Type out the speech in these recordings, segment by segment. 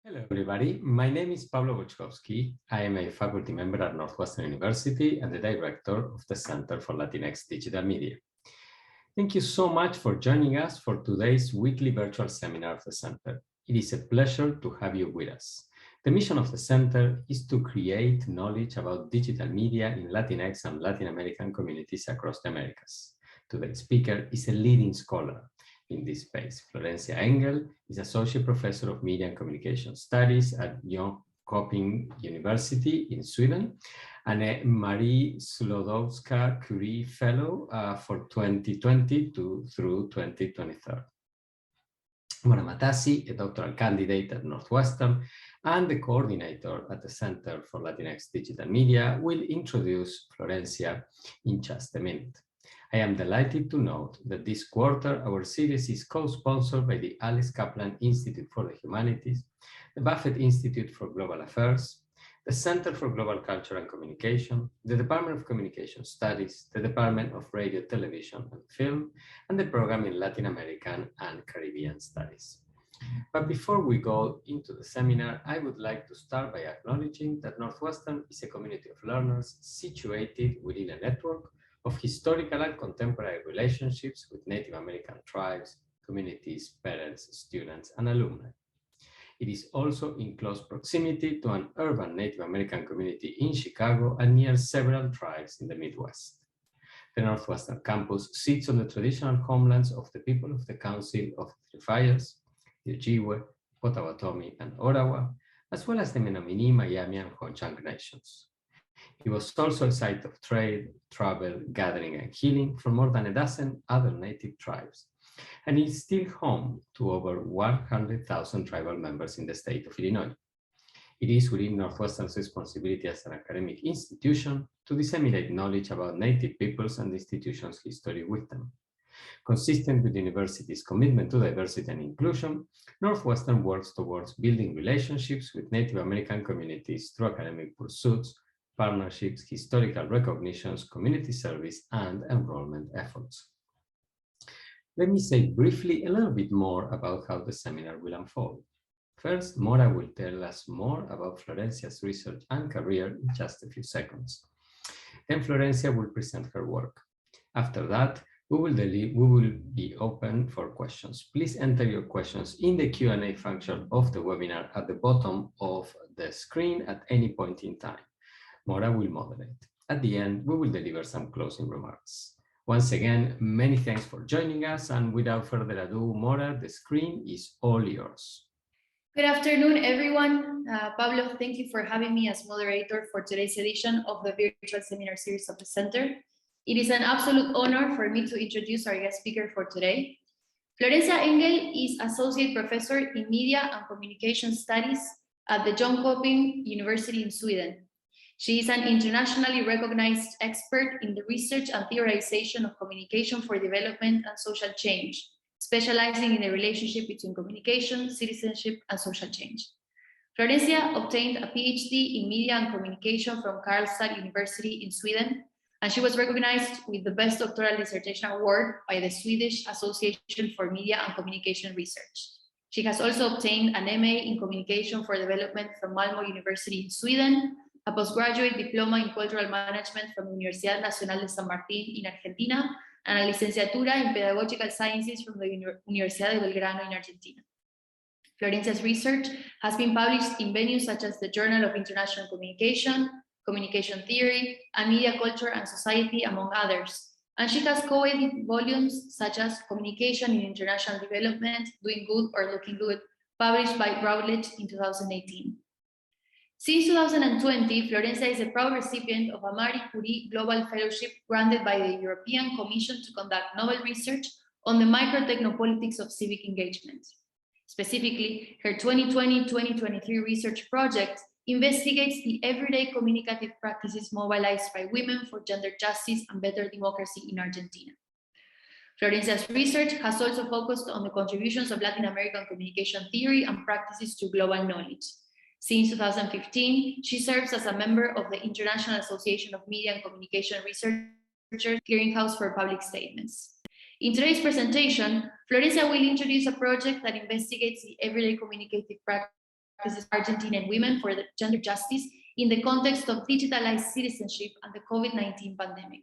Hello, everybody. My name is Pablo Boczkowski. I am a faculty member at Northwestern University and the director of the Center for Latinx Digital Media. Thank you so much for joining us for today's weekly virtual seminar of the Center. It is a pleasure to have you with us. The mission of the Center is to create knowledge about digital media in Latinx and Latin American communities across the Americas. Today's speaker is a leading scholar in this space. Florencia Enghel is Associate Professor of Media and Communication Studies at Jönköping University in Sweden, and a Marie Sklodowska-Curie Fellow for 2020 through 2023. Mora Matassi, a doctoral candidate at Northwestern and the coordinator at the Center for Latinx Digital Media, will introduce Florencia in just a minute. I am delighted to note that this quarter our series is co-sponsored by the Alice Kaplan Institute for the Humanities, the Buffett Institute for Global Affairs, the Center for Global Culture and Communication, the Department of Communication Studies, the Department of Radio, Television and Film, and the Program in Latin American and Caribbean Studies. But before we go into the seminar, I would like to start by acknowledging that Northwestern is a community of learners situated within a network of historical and contemporary relationships with Native American tribes, communities, parents, students, and alumni. It is also in close proximity to an urban Native American community in Chicago and near several tribes in the Midwest. The Northwestern campus sits on the traditional homelands of the people of the Council of Three Fires, the Ojibwe, Potawatomi, and Ottawa, as well as the Menominee, Miami, and Ho-Chunk nations. It was also a site of trade, travel, gathering, and healing for more than a dozen other native tribes, and is still home to over 100,000 tribal members in the state of Illinois. It is within Northwestern's responsibility as an academic institution to disseminate knowledge about native peoples and the institution's history with them. Consistent with the university's commitment to diversity and inclusion, Northwestern works towards building relationships with Native American communities through academic pursuits, partnerships, historical recognitions, community service, and enrollment efforts. Let me say briefly a little bit more about how the seminar will unfold. First, Mora will tell us more about Florencia's research and career in just a few seconds. Then Florencia will present her work. After that, we will be open for questions. Please enter your questions in the Q&A function of the webinar at the bottom of the screen at any point in time. Mora will moderate. At the end, we will deliver some closing remarks. Once again, many thanks for joining us, and without further ado, Mora, the screen is all yours. Good afternoon, everyone. Pablo, thank you for having me as moderator for today's edition of the virtual seminar series of the Center. It is an absolute honor for me to introduce our guest speaker for today. Florencia Enghel is Associate Professor in Media and Communication Studies at the Jönköping University in Sweden. She is an internationally recognized expert in the research and theorization of communication for development and social change, specializing in the relationship between communication, citizenship, and social change. Florencia obtained a PhD in Media and Communication from Karlstad University in Sweden, and she was recognized with the Best Doctoral Dissertation Award by the Swedish Association for Media and Communication Research. She has also obtained an MA in Communication for Development from Malmö University in Sweden, a postgraduate diploma in cultural management from Universidad Nacional de San Martín in Argentina, and a licenciatura in pedagogical sciences from the Universidad de Belgrano in Argentina. Florencia's research has been published in venues such as the Journal of International Communication, Communication Theory, and Media Culture and Society, among others. And she has co-edited volumes such as Communication in International Development, Doing Good or Looking Good, published by Routledge in 2018. Since 2020, Florencia is a proud recipient of a Marie Curie Global Fellowship granted by the European Commission to conduct novel research on the micro-technopolitics of civic engagement. Specifically, her 2020-2023 research project investigates the everyday communicative practices mobilized by women for gender justice and better democracy in Argentina. Florencia's research has also focused on the contributions of Latin American communication theory and practices to global knowledge. Since 2015, she serves as a member of the International Association of Media and Communication Researchers Clearinghouse for Public Statements. In today's presentation, Florencia will introduce a project that investigates the everyday communicative practices practices of Argentinian women for the gender justice in the context of digitalized citizenship and the COVID-19 pandemic.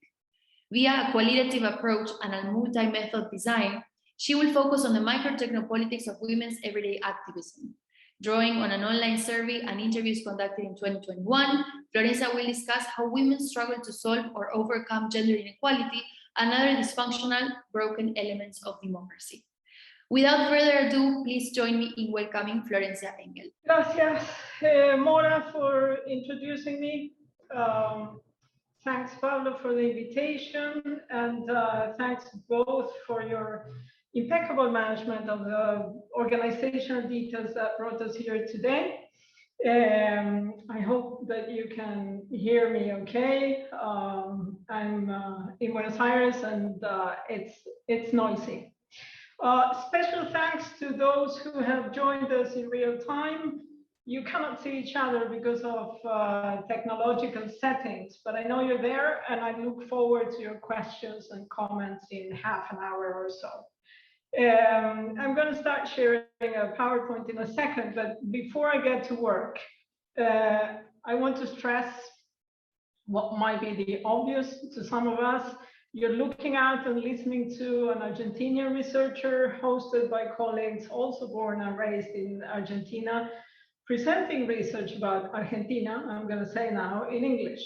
Via a qualitative approach and a multi-method design, she will focus on the micro-technopolitics of women's everyday activism. Drawing on an online survey and interviews conducted in 2021, Florencia will discuss how women struggle to solve or overcome gender inequality and other dysfunctional, broken elements of democracy. Without further ado, please join me in welcoming Florencia Enghel. Gracias, Mora, for introducing me. Thanks, Pablo, for the invitation, and thanks both for your impeccable management of the organizational details that brought us here today. I hope that you can hear me okay. I'm in Buenos Aires, and it's noisy. Special thanks to those who have joined us in real time. You cannot see each other because of technological settings, but I know you're there, and I look forward to your questions and comments in half an hour or so. I'm going to start sharing a PowerPoint in a second, but before I get to work, I want to stress what might be the obvious to some of us. You're looking at and listening to an Argentinian researcher hosted by colleagues also born and raised in Argentina, presenting research about Argentina, I'm going to say now, in English.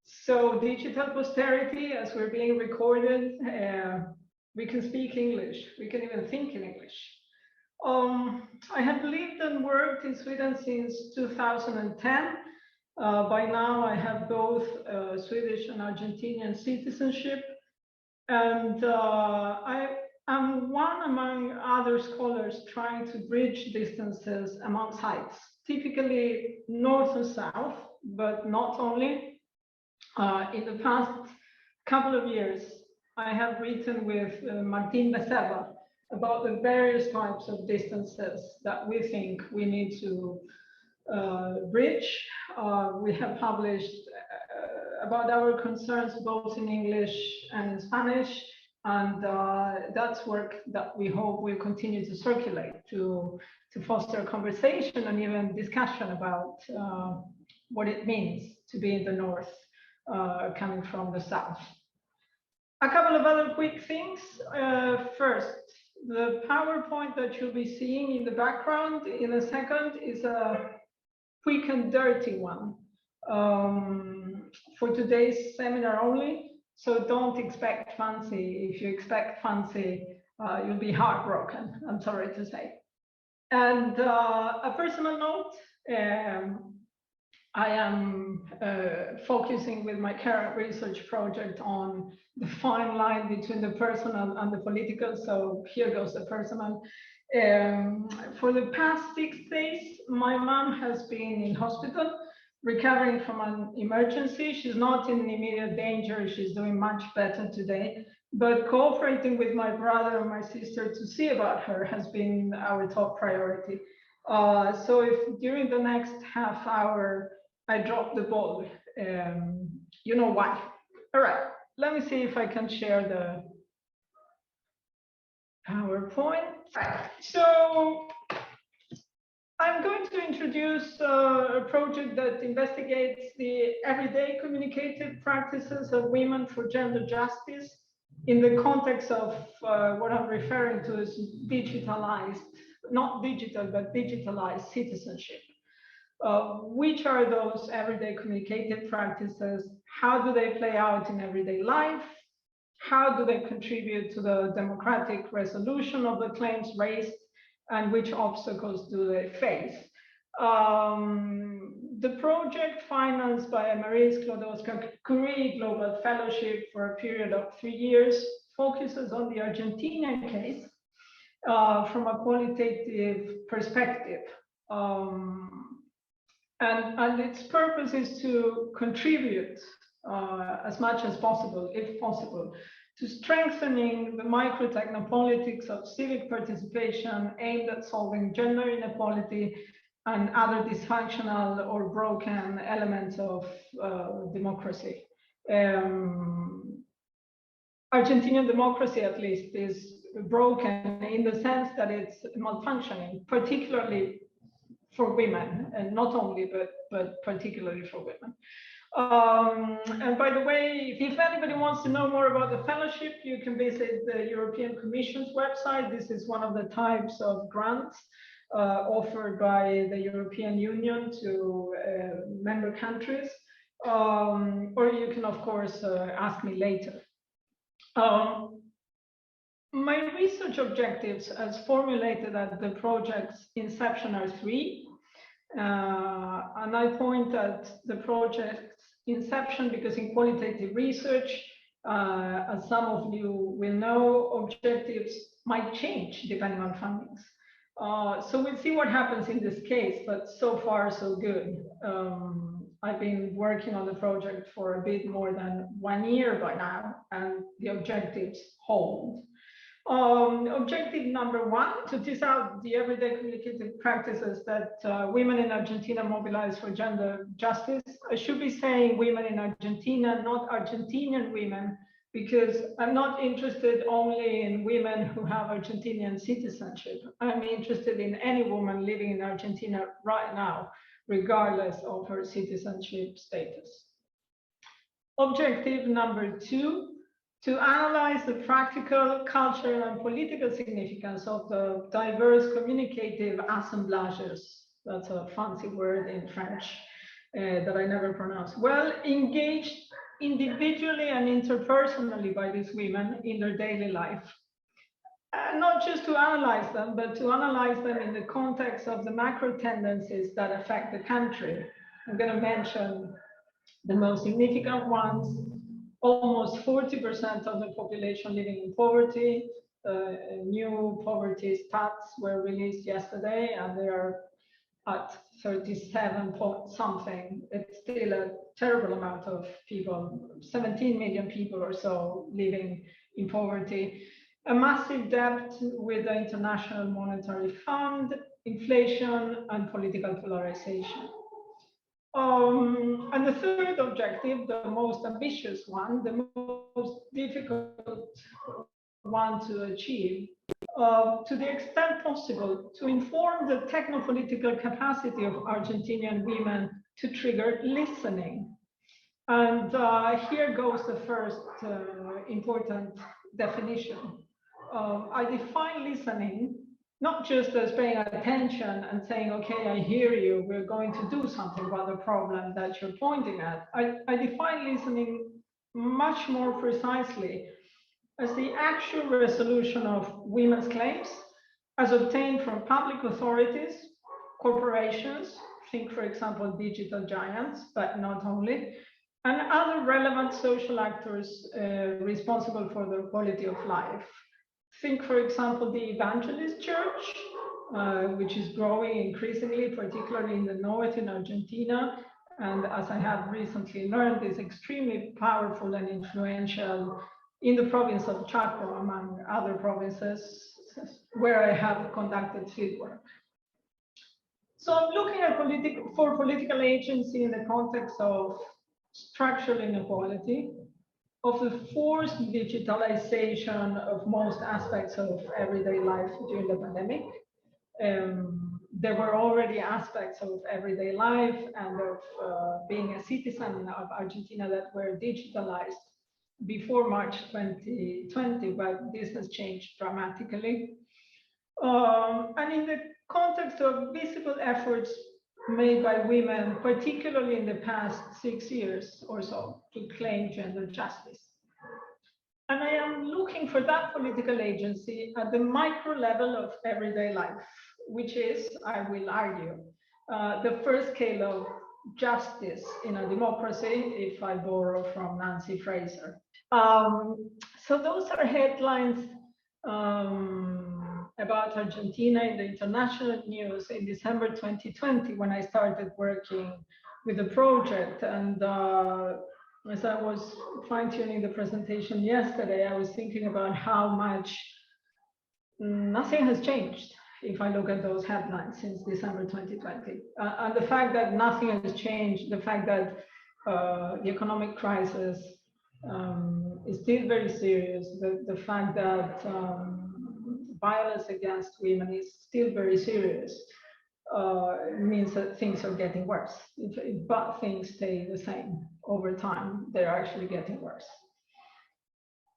So digital posterity, as we're being recorded, we can speak English, we can even think in English. I have lived and worked in Sweden since 2010. By now I have both Swedish and Argentinian citizenship, and I'm one among other scholars trying to bridge distances among sites, typically north and south, but not only. In the past couple of years, I have written with Martin Becerra about the various types of distances that we think we need to bridge. We have published about our concerns both in English and in Spanish, and that's work that we hope will continue to circulate to foster conversation and even discussion about what it means to be in the North coming from the South. A couple of other quick things. First, the PowerPoint that you'll be seeing in the background in a second is a quick and dirty one for today's seminar only. So don't expect fancy. If you expect fancy, you'll be heartbroken, I'm sorry to say. And a personal note, I am focusing with my current research project on the fine line between the personal and the political. So here goes the personal. For the past 6 days, my mom has been in hospital recovering from an emergency. She's not in immediate danger. She's doing much better today. But cooperating with my brother and my sister to see about her has been our top priority. So if during the next half hour I drop the ball, you know why. All right, let me see if I can share the PowerPoint. So I'm going to introduce a project that investigates the everyday communicative practices of women for gender justice in the context of what I'm referring to as digitalized, not digital, but digitalized citizenship. Which are those everyday communicative practices? How do they play out in everyday life? How do they contribute to the democratic resolution of the claims raised? And which obstacles do they face? The project, financed by Marie Skłodowska-Curie Global Fellowship for a period of 3 years, focuses on the Argentinian case from a qualitative perspective. And its purpose is to contribute as much as possible, if possible, to strengthening the micro-technopolitics of civic participation aimed at solving gender inequality and other dysfunctional or broken elements of democracy. Argentinian democracy, at least, is broken in the sense that it's malfunctioning, particularly for women, and not only, but particularly for women. And by the way, if anybody wants to know more about the fellowship, you can visit the European Commission's website. This is one of the types of grants offered by the European Union to member countries. Or you can, of course, ask me later. My research objectives as formulated at the project's inception are three. And I point at the project's inception because in qualitative research, as some of you will know, objectives might change depending on fundings. So we'll see what happens in this case, but so far so good. I've been working on the project for a bit more than 1 year by now, and the objectives hold. Objective number one, to tease out the everyday communicative practices that women in Argentina mobilize for gender justice. I should be saying women in Argentina, not Argentinian women, because I'm not interested only in women who have Argentinian citizenship. I'm interested in any woman living in Argentina right now, regardless of her citizenship status. Objective number two, to analyze the practical, cultural, and political significance of the diverse communicative assemblages. That's a fancy word in French that I never pronounce well, engaged individually and interpersonally by these women in their daily life. And not just to analyze them, but to analyze them in the context of the macro tendencies that affect the country. I'm going to mention the most significant ones. Almost 40% of the population living in poverty. New poverty stats were released yesterday, and they are at 37 point something. It's still a terrible amount of people, 17 million people or so living in poverty. A massive debt with the International Monetary Fund, inflation, and political polarization. And the third objective, the most ambitious one, the most difficult one to achieve, to the extent possible, to inform the technopolitical capacity of Argentinian women to trigger listening. And here goes the first important definition. I define listening not just as paying attention and saying, okay, I hear you, we're going to do something about the problem that you're pointing at. I define listening much more precisely as the actual resolution of women's claims as obtained from public authorities, corporations, think for example, digital giants, but not only, and other relevant social actors responsible for the quality of life. Think, for example, the evangelist church, which is growing increasingly, particularly in the north in Argentina, and as I have recently learned, is extremely powerful and influential in the province of Chaco, among other provinces where I have conducted fieldwork. So I'm looking at political agency in the context of structural inequality, of the forced digitalization of most aspects of everyday life during the pandemic. There were already aspects of everyday life and of being a citizen of Argentina that were digitalized before March 2020, but this has changed dramatically. And in the context of visible efforts made by women, particularly in the past 6 years or so, to claim gender justice. And I am looking for that political agency at the micro level of everyday life, which is, I will argue, the first scale of justice in a democracy, if I borrow from Nancy Fraser. So those are headlines about Argentina in the international news in December 2020, when I started working with the project. And as I was fine-tuning the presentation yesterday, I was thinking about how much nothing has changed if I look at those headlines since December 2020. And the fact that nothing has changed, the fact that the economic crisis is still very serious, the fact that violence against women is still very serious. It means that things are getting worse. But things stay the same over time, they're actually getting worse.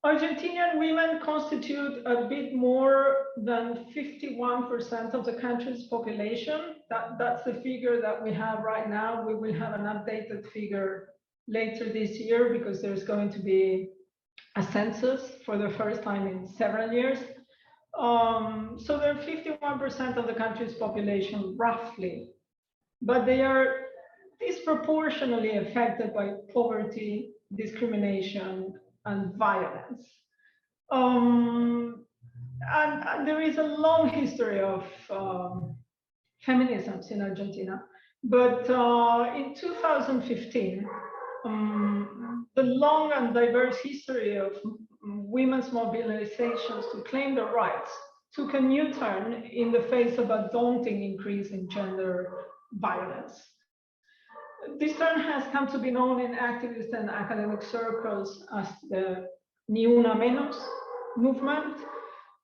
Argentinian women constitute a bit more than 51% of the country's population. That's the figure that we have right now. We will have an updated figure later this year because there's going to be a census for the first time in several years. So they're 51% of the country's population, roughly, but they are disproportionately affected by poverty, discrimination, and violence. And there is a long history of feminisms in Argentina, but in 2015, the long and diverse history of women's mobilizations to claim their rights took a new turn in the face of a daunting increase in gender violence. This turn has come to be known in activist and academic circles as the Ni Una Menos movement.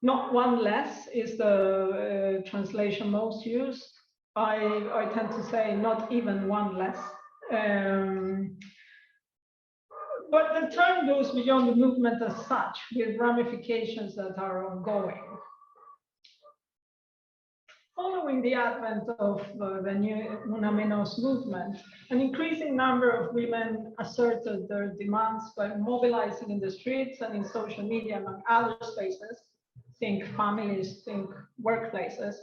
Not one less is the translation most used. I tend to say not even one less. But the term goes beyond the movement as such, with ramifications that are ongoing. Following the advent of the Ni Una Menos movement, an increasing number of women asserted their demands by mobilizing in the streets and in social media, among other spaces, think families, think workplaces,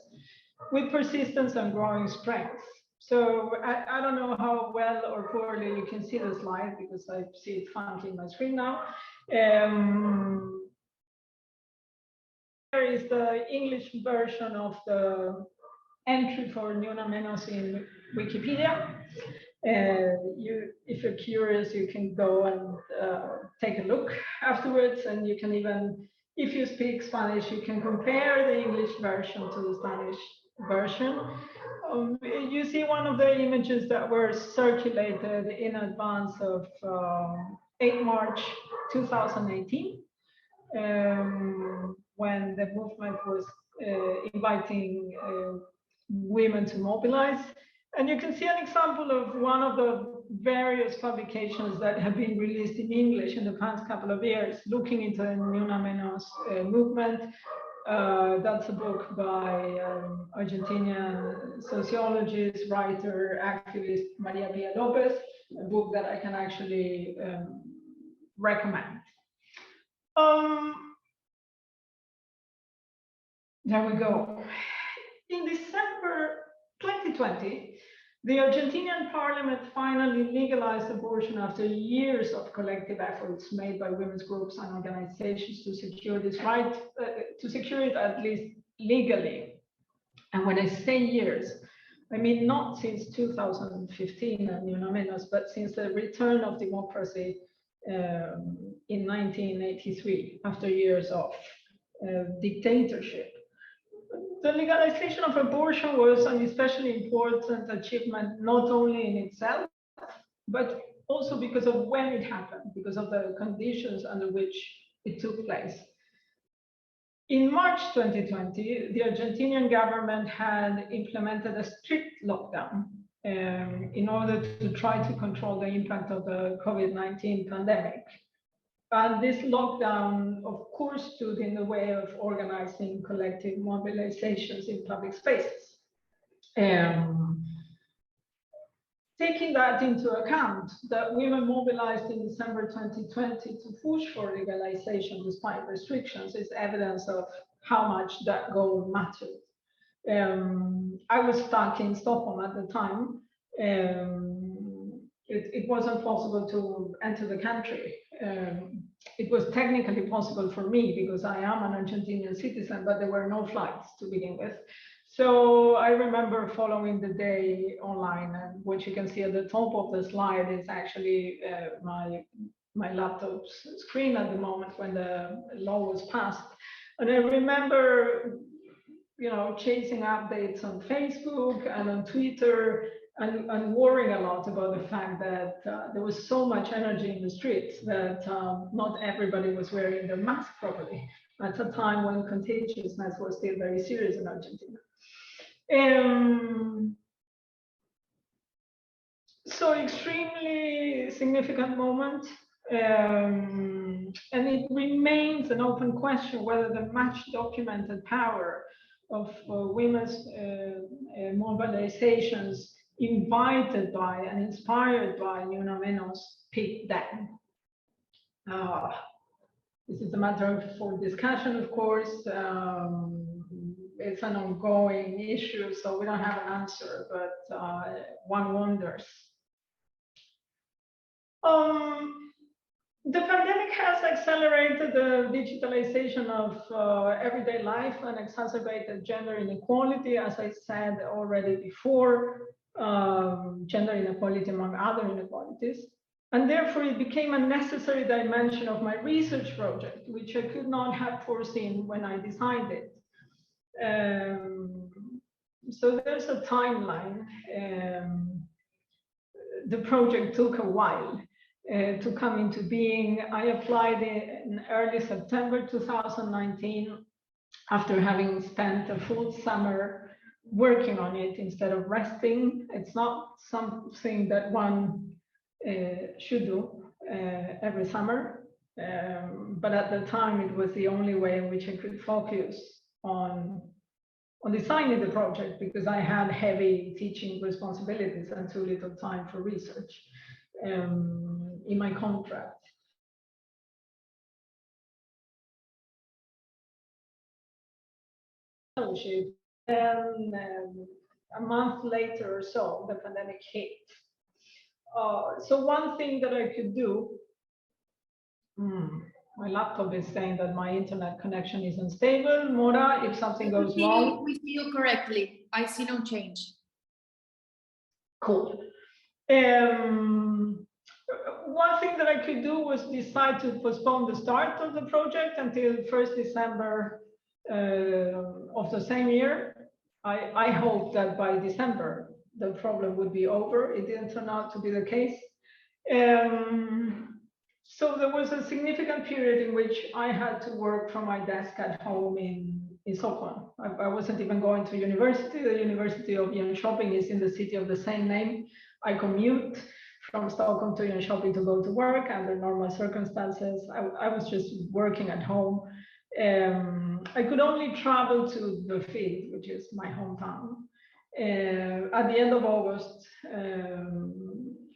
with persistence and growing strength. So I don't know how well or poorly you can see the slide because I see it funky in my screen now. There is the English version of the entry for Ni Una Menos in Wikipedia. If you're curious, you can go and take a look afterwards, and you can even, if you speak Spanish, you can compare the English version to the Spanish version. You see one of the images that were circulated in advance of 8 March 2018, when the movement was inviting women to mobilize. And you can see an example of one of the various publications that have been released in English in the past couple of years, looking into the Ni Una Menos movement. That's a book by Argentinian sociologist, writer, activist Maria Pia Lopez, a book that I can actually recommend. There we go. In December 2020, the Argentinian parliament finally legalized abortion after years of collective efforts made by women's groups and organizations to secure this right, to secure it at least legally. And when I say years, I mean not since 2015 and Ni Una Menos, but since the return of democracy in 1983, after years of dictatorship. The legalization of abortion was an especially important achievement, not only in itself, but also because of when it happened, because of the conditions under which it took place. In March 2020, the Argentinian government had implemented a strict lockdown in order to try to control the impact of the COVID-19 pandemic. And this lockdown, of course, stood in the way of organizing collective mobilizations in public spaces. Taking that into account, that women mobilized in December 2020 to push for legalization despite restrictions is evidence of how much that goal mattered. I was stuck in Stockholm at the time. It wasn't possible to enter the country. It was technically possible for me because I am an Argentinian citizen, but there were no flights to begin with. So I remember following the day online, and what you can see at the top of the slide is actually my laptop's screen at the moment when the law was passed. And I remember, chasing updates on Facebook and on Twitter and worrying a lot about the fact that there was so much energy in the streets that not everybody was wearing their mask properly at a time when contagiousness was still very serious in Argentina. So extremely significant moment, and it remains an open question whether the much documented power of women's mobilizations invited by and inspired by Ni Una Menos peaked then. This is a matter for discussion, of course. It's an ongoing issue, so we don't have an answer, but one wonders. The pandemic has accelerated the digitalization of everyday life and exacerbated gender inequality, as I said already before, gender inequality among other inequalities. And therefore, it became a necessary dimension of my research project, which I could not have foreseen when I designed it. So there's a timeline. The project took a while to come into being. I applied in early September 2019 after having spent a full summer working on it instead of resting. It's not something that one should do every summer, but at the time it was the only way in which I could focus on designing the project, because I had heavy teaching responsibilities and too little time for research in my contract. And a month later or so, the pandemic hit. So one thing that I could do, my laptop is saying that my internet connection is unstable. Mora, if something goes wrong. We see you correctly. I see no change. Cool. One thing that I could do was decide to postpone the start of the project until 1st December of the same year. I hope that by December the problem would be over. It didn't turn out to be the case. So there was a significant period in which I had to work from my desk at home in Stockholm. I wasn't even going to university. The University of Jönköping is in the city of the same name. I commute from Stockholm to Jönköping to go to work under normal circumstances. I was just working at home. I could only travel to the field, which is my hometown, at the end of August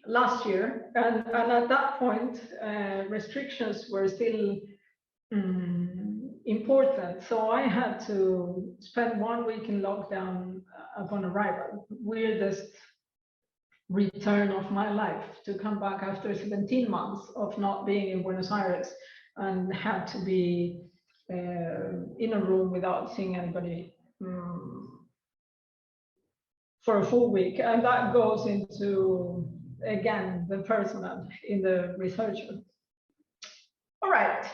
last year. And at that point, restrictions were still important. So I had to spend 1 week in lockdown upon arrival. Weirdest return of my life, to come back after 17 months of not being in Buenos Aires and had to be in a room without seeing anybody for a full week. And that goes into, again, the personal in the researcher. All right.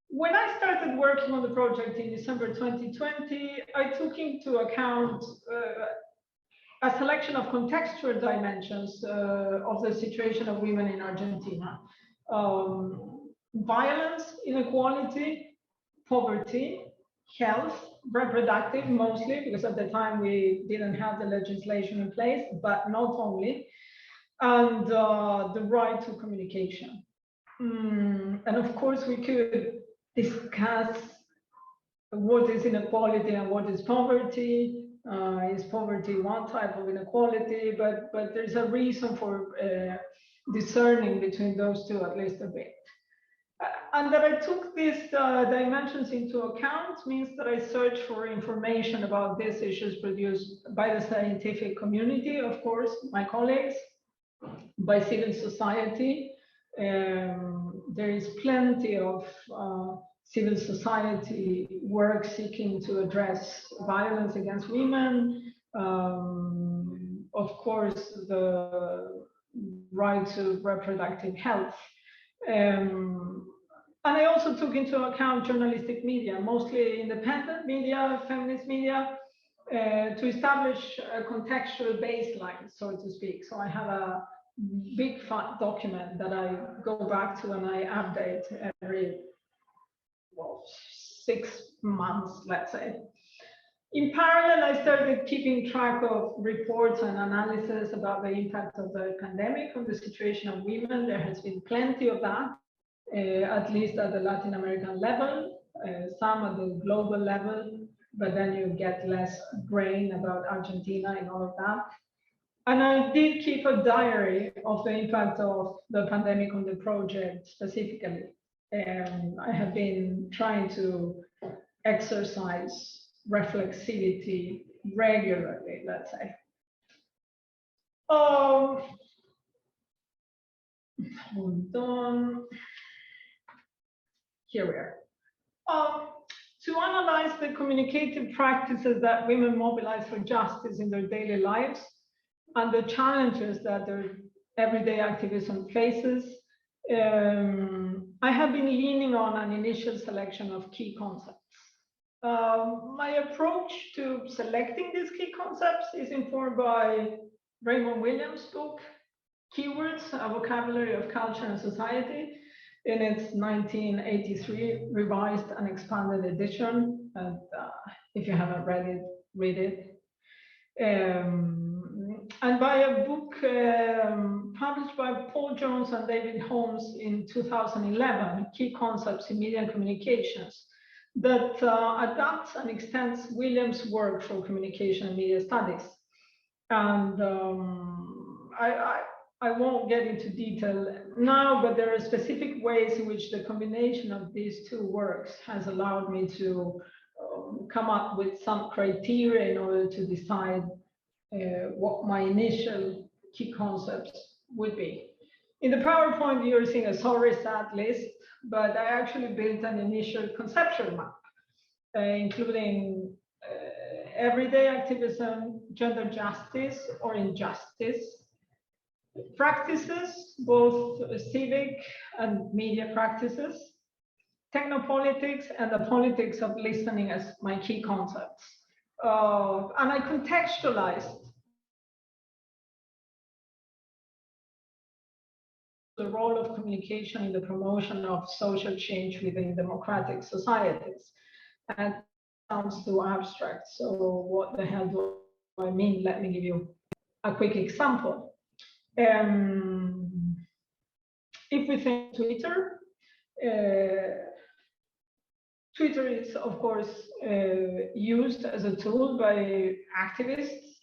When I started working on the project in December 2020, I took into account a selection of contextual dimensions of the situation of women in Argentina. Violence, inequality, poverty, health, reproductive mostly, because at the time we didn't have the legislation in place, but not only, and the right to communication. And of course we could discuss what is inequality and what is poverty. Is poverty one type of inequality? But there's a reason for discerning between those two, at least a bit. And that I took these dimensions into account means that I searched for information about these issues produced by the scientific community, of course, my colleagues, by civil society. There is plenty of civil society work seeking to address violence against women. Of course, the right to reproductive health. And I also took into account journalistic media, mostly independent media, feminist media, to establish a contextual baseline, so to speak. So I have a big fat document that I go back to and I update every 6 months, let's say. In parallel, I started keeping track of reports and analysis about the impact of the pandemic on the situation of women. There has been plenty of that, at least at the Latin American level, some at the global level, but then you get less grain about Argentina and all of that. And I did keep a diary of the impact of the pandemic on the project specifically. I have been trying to exercise reflexivity regularly, let's say. Hold on. Here we are. To analyze the communicative practices that women mobilize for justice in their daily lives and the challenges that their everyday activism faces, I have been leaning on an initial selection of key concepts. My approach to selecting these key concepts is informed by Raymond Williams' book, Keywords, A Vocabulary of Culture and Society, in its 1983 revised and expanded edition. And if you haven't read it, read it. And by a book published by Paul Jones and David Holmes in 2011, Key Concepts in Media and Communications, that adapts and extends Williams' work for communication and media studies. And I won't get into detail now, but there are specific ways in which the combination of these two works has allowed me to come up with some criteria in order to decide what my initial key concepts would be. In the PowerPoint, you're seeing a sorry, sad list, but I actually built an initial conceptual map, including everyday activism, gender justice or injustice, practices, both civic and media practices, technopolitics, and the politics of listening as my key concepts. And I contextualized the role of communication in the promotion of social change within democratic societies. And it sounds too abstract, so what the hell do I mean? Let me give you a quick example. If we think Twitter, Twitter is, of course, used as a tool by activists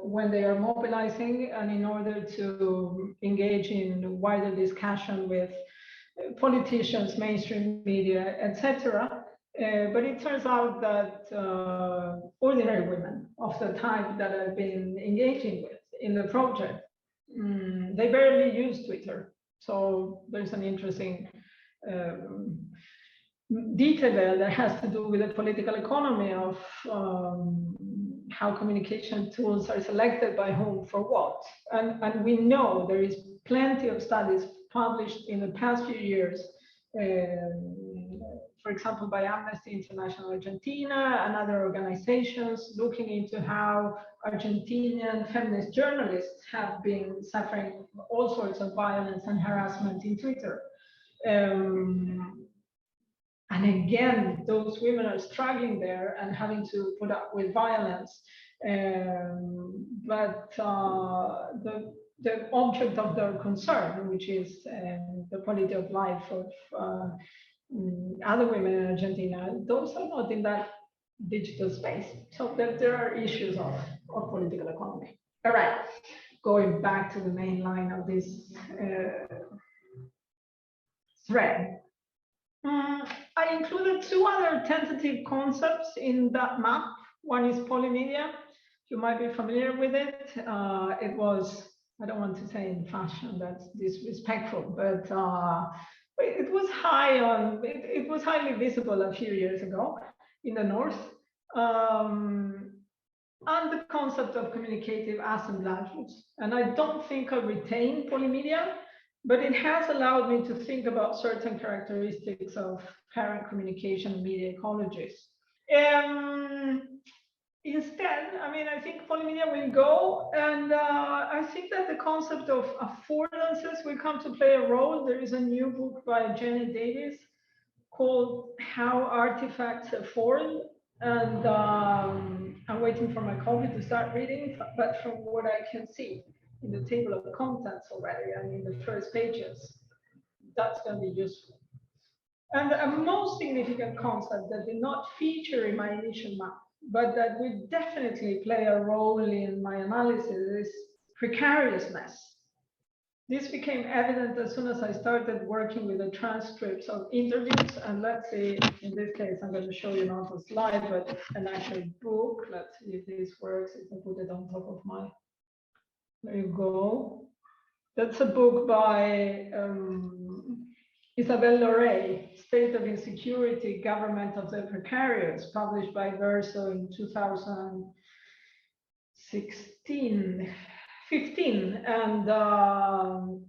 when they are mobilizing and in order to engage in wider discussion with politicians, mainstream media, etc. But it turns out that ordinary women of the type that I've been engaging with in the project, they barely use Twitter. So there's an interesting detail there that has to do with the political economy of how communication tools are selected by whom for what. And we know there is plenty of studies published in the past few years, for example, by Amnesty International Argentina and other organizations looking into how Argentinian feminist journalists have been suffering all sorts of violence and harassment in Twitter. And again, those women are struggling there and having to put up with violence. But the object of their concern, which is the quality of life of other women in Argentina, those are not in that digital space. So there are issues of political economy. All right, going back to the main line of this thread. I included two other tentative concepts in that map. One is polymedia. You might be familiar with it. It was, I don't want to say in fashion, that's disrespectful, but it was high on, it was highly visible a few years ago in the North. And the concept of communicative assemblages. And I don't think I retain polymedia, but it has allowed me to think about certain characteristics of parent communication and media ecologies. instead, I mean, I think polymedia will go, and I think that the concept of affordances will come to play a role. There is a new book by Jenny Davis called How Artifacts Afford, and I'm waiting for my copy to start reading, but from what I can see in the table of contents already and in the first pages, that's going to be useful. And a most significant concept that did not feature in my initial map, but that will definitely play a role in my analysis, is precariousness. This became evident as soon as I started working with the transcripts of interviews. And let's see, in this case, I'm going to show you not a slide, but an actual book. Let's see if this works, if I put it on top of my, there you go. That's a book by Isabel Lorey, State of Insecurity, Government of the Precarious, published by Verso in 2015, and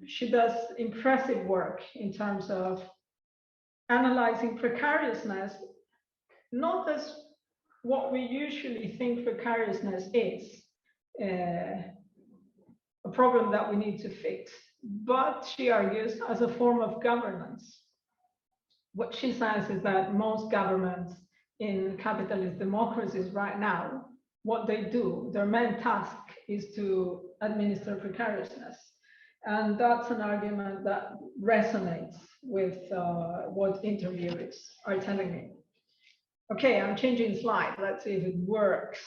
she does impressive work in terms of analyzing precariousness, not as what we usually think precariousness is, a problem that we need to fix, but she argues as a form of governance. What she says is that most governments in capitalist democracies right now, what they do, their main task is to administer precariousness. And that's an argument that resonates with what interviewers are telling me. Okay, I'm changing slide. Let's see if it works.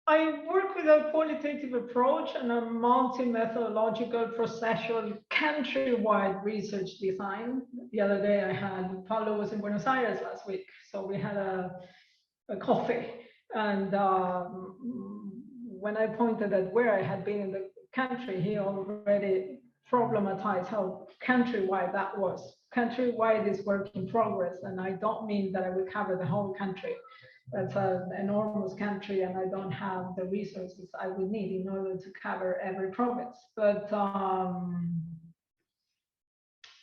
I work with a qualitative approach and a multi-methodological processual countrywide research design. The other day I had, Paulo was in Buenos Aires last week, so we had a coffee. And when I pointed at where I had been in the country, he already problematized how countrywide that was. Countrywide is work in progress, and I don't mean that I will cover the whole country. That's an enormous country, and I don't have the resources I would need in order to cover every province. But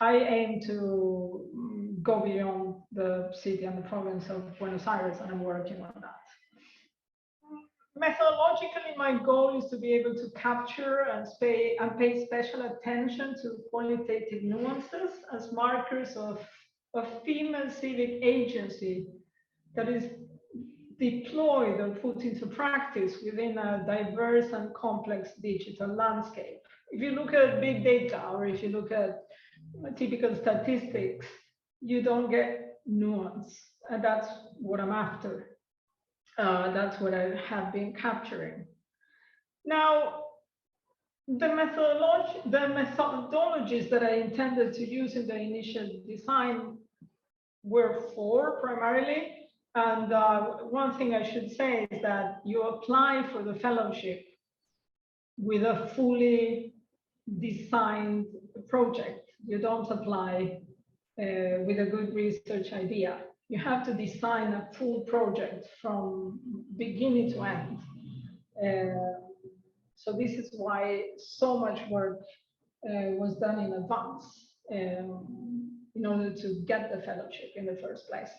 I aim to go beyond the city and the province of Buenos Aires, and I'm working on that. Methodologically, my goal is to be able to capture and pay special attention to qualitative nuances as markers of female civic agency that is deployed or put into practice within a diverse and complex digital landscape. If you look at big data, or if you look at typical statistics, you don't get nuance, and that's what I'm after. That's what I have been capturing. Now, the methodologies that I intended to use in the initial design were four primarily. And one thing I should say is that you apply for the fellowship with a fully designed project. You don't apply with a good research idea. You have to design a full project from beginning to end. So this is why so much work was done in advance in order to get the fellowship in the first place.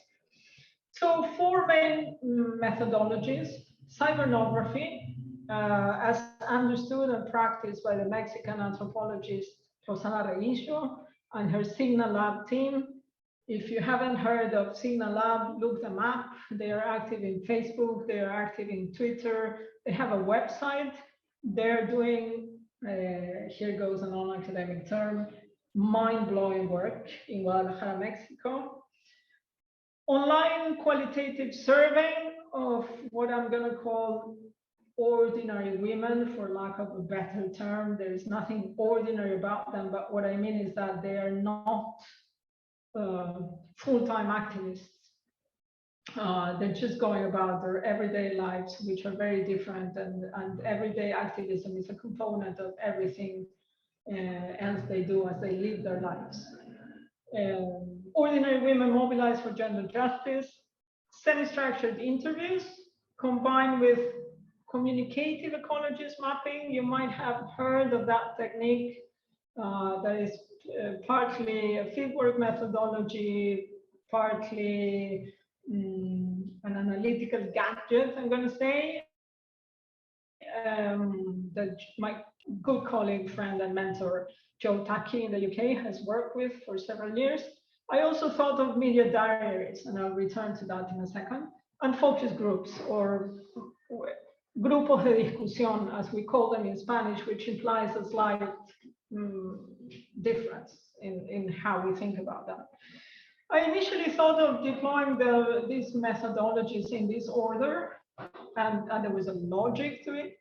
So four main methodologies: cybernography, as understood and practiced by the Mexican anthropologist Rosana Reguillo and her Signal Lab team. If you haven't heard of Signal Lab, look them up. They are active in Facebook, they are active in Twitter, they have a website. They're doing, here goes a non-academic term, mind-blowing work in Guadalajara, Mexico. Online qualitative survey of what I'm going to call ordinary women, for lack of a better term. There is nothing ordinary about them, but what I mean is that they are not full-time activists. They're just going about their everyday lives, which are very different, and everyday activism is a component of everything else they do as they live their lives. Ordinary women mobilized for gender justice, semi-structured interviews combined with communicative ecologist mapping. You might have heard of that technique that is partly a fieldwork methodology, partly an analytical gadget, I'm going to say, that my good colleague, friend, and mentor, Joe Taki in the UK has worked with for several years. I also thought of media diaries, and I'll return to that in a second, and focus groups, or grupos de discusión, as we call them in Spanish, which implies a slight difference in how we think about that. I initially thought of deploying these methodologies in this order, and there was a logic to it.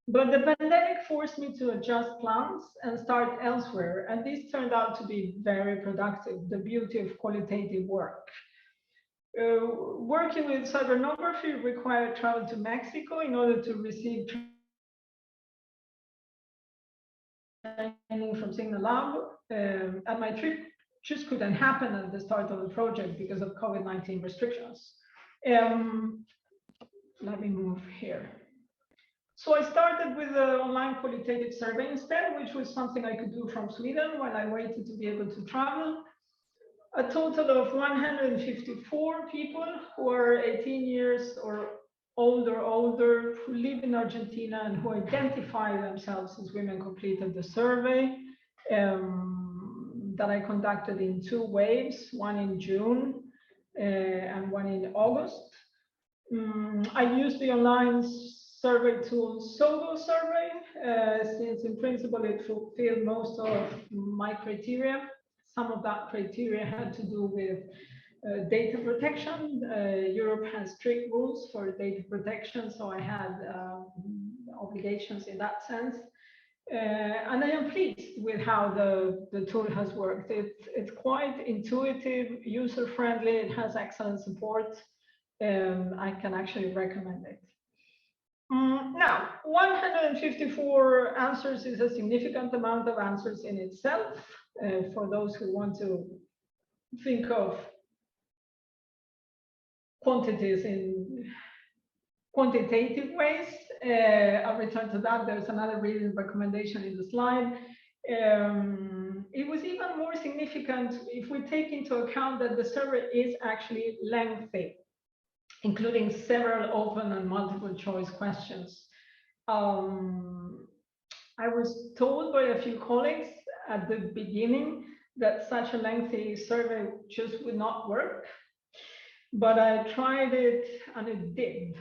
But the pandemic forced me to adjust plans and start elsewhere, and this turned out to be very productive, the beauty of qualitative work. Working with cybernography required travel to Mexico in order to receive training from Signal Lab, and my trip just couldn't happen at the start of the project because of COVID-19 restrictions. Let me move here. So I started with an online qualitative survey instead, which was something I could do from Sweden while I waited to be able to travel. A total of 154 people who are 18 years or older, who live in Argentina and who identify themselves as women completed the survey that I conducted in 2 waves, one in June and one in August. I used the online survey tool Sogo Survey, since in principle it fulfilled most of my criteria. Some of that criteria had to do with data protection. Europe has strict rules for data protection, so I had obligations in that sense. And I am pleased with how the tool has worked. It's quite intuitive, user-friendly, it has excellent support. I can actually recommend it. Now, 154 answers is a significant amount of answers in itself. For those who want to think of quantities in quantitative ways, I'll return to that. There's another reading recommendation in the slide. It was even more significant if we take into account that the survey is actually lengthy, including several open and multiple choice questions. I was told by a few colleagues at the beginning that such a lengthy survey just would not work, but I tried it and it did.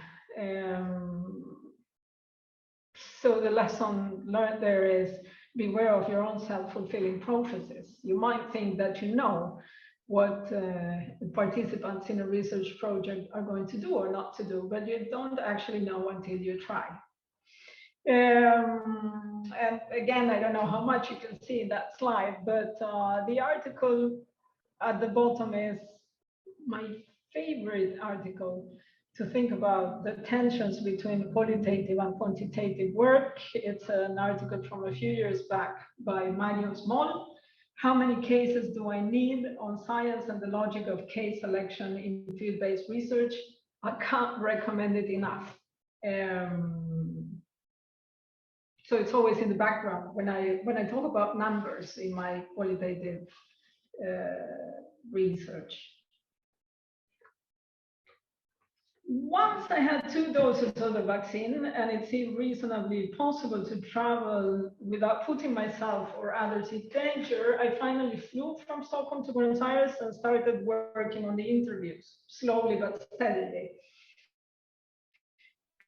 So the lesson learned there is beware of your own self-fulfilling prophecies. You might think that you know what participants in a research project are going to do or not to do, but you don't actually know until you try. And again, I don't know how much you can see in that slide, but the article at the bottom is my favorite article to think about the tensions between qualitative and quantitative work. It's an article from a few years back by Mario Small. How many cases do I need on science and the logic of case selection in field-based research? I can't recommend it enough. So it's always in the background when I talk about numbers in my qualitative research. Once I had 2 doses of the vaccine and it seemed reasonably possible to travel without putting myself or others in danger, I finally flew from Stockholm to Buenos Aires and started working on the interviews, slowly but steadily.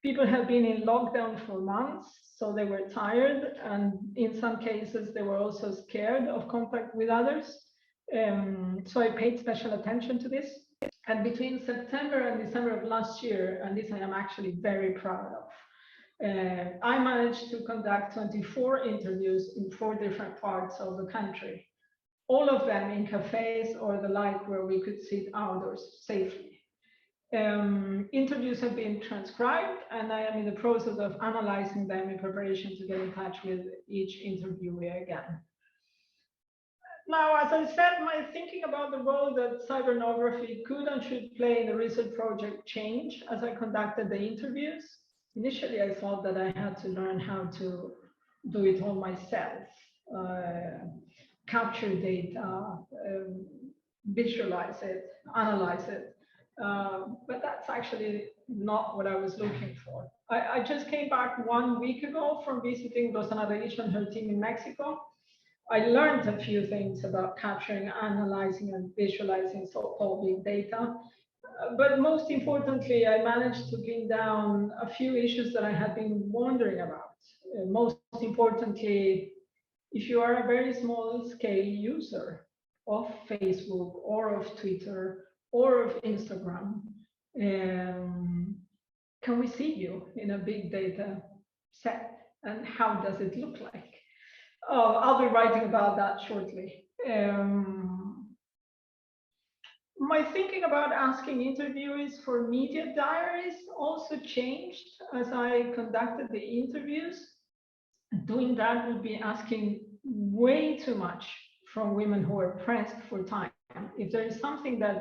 People have been in lockdown for months, so they were tired, and in some cases they were also scared of contact with others. So I paid special attention to this. And between September and December of last year, and this I am actually very proud of, I managed to conduct 24 interviews in 4 different parts of the country, all of them in cafes or the like where we could sit outdoors safely. Interviews have been transcribed, and I am in the process of analyzing them in preparation to get in touch with each interviewee again. Now, as I said, my thinking about the role that cybernography could and should play in the research project changed as I conducted the interviews. Initially, I thought that I had to learn how to do it all myself. capture data, visualize it, analyze it. But that's actually not what I was looking for. I just came back 1 week ago from visiting Rosana Reish and her team in Mexico. I learned a few things about capturing, analyzing, and visualizing so-called big data. But most importantly, I managed to pin down a few issues that I had been wondering about. Most importantly, if you are a very small scale user of Facebook or of Twitter or of Instagram, can we see you in a big data set, and how does it look like? I'll be writing about that shortly. My thinking about asking interviewees for media diaries also changed as I conducted the interviews. Doing that would be asking way too much from women who are pressed for time. If there is something that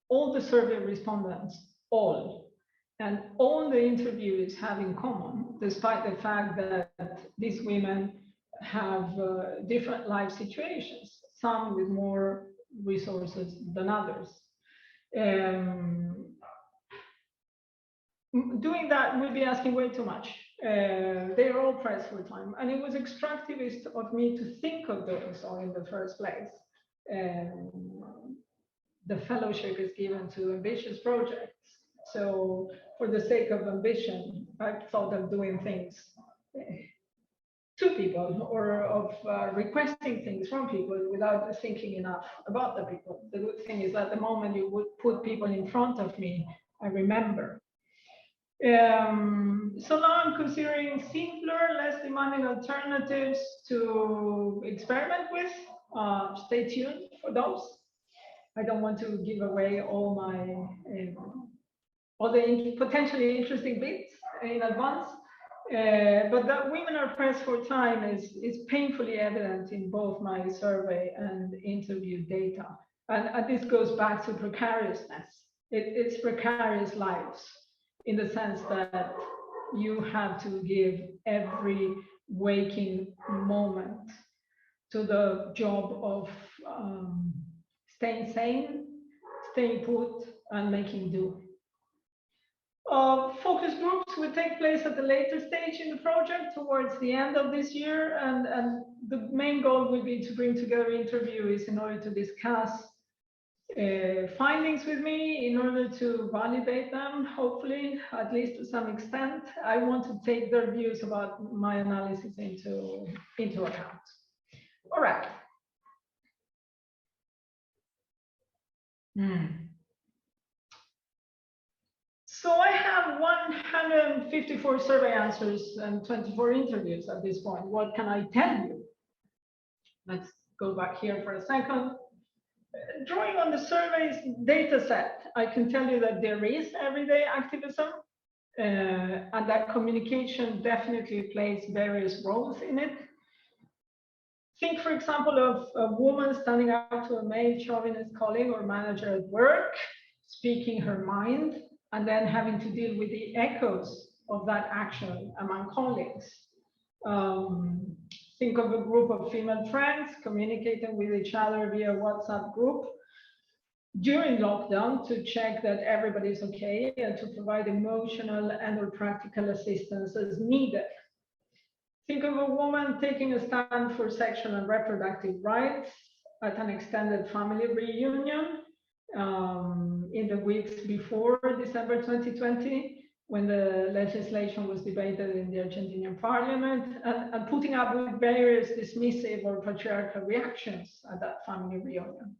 all the survey respondents, all the interviewees have in common, despite the fact that these women have different life situations, some with more resources than others. Doing that would be asking way too much. They're all pressed for time, and it was extractivist of me to think of doing so in the first place. The fellowship is given to ambitious projects, so for the sake of ambition, I thought of doing things to people, or of requesting things from people without thinking enough about the people. The good thing is that the moment you would put people in front of me, I remember. So now I'm considering simpler, less demanding alternatives to experiment with. Stay tuned for those. I don't want to give away all the potentially interesting bits in advance. But that women are pressed for time is painfully evident in both my survey and interview data. And this goes back to precariousness. It's precarious lives, in the sense that you have to give every waking moment to the job of staying sane, staying put, and making do. Focus groups will take place at a later stage in the project towards the end of this year, and the main goal will be to bring together interviewees in order to discuss findings with me, in order to validate them, hopefully, at least to some extent. I want to take their views about my analysis into account. All right. So I have 154 survey answers and 24 interviews at this point. What can I tell you? Let's go back here for a second. Drawing on the survey's data set, I can tell you that there is everyday activism, and that communication definitely plays various roles in it. Think, for example, of a woman standing up to a male chauvinist colleague or manager at work, speaking her mind, and then having to deal with the echoes of that action among colleagues. Think of a group of female friends communicating with each other via WhatsApp group during lockdown to check that everybody's okay and to provide emotional and/or practical assistance as needed. Think of a woman taking a stand for sexual and reproductive rights at an extended family reunion in the weeks before December 2020, when the legislation was debated in the Argentinian parliament, and putting up with various dismissive or patriarchal reactions at that family reunion.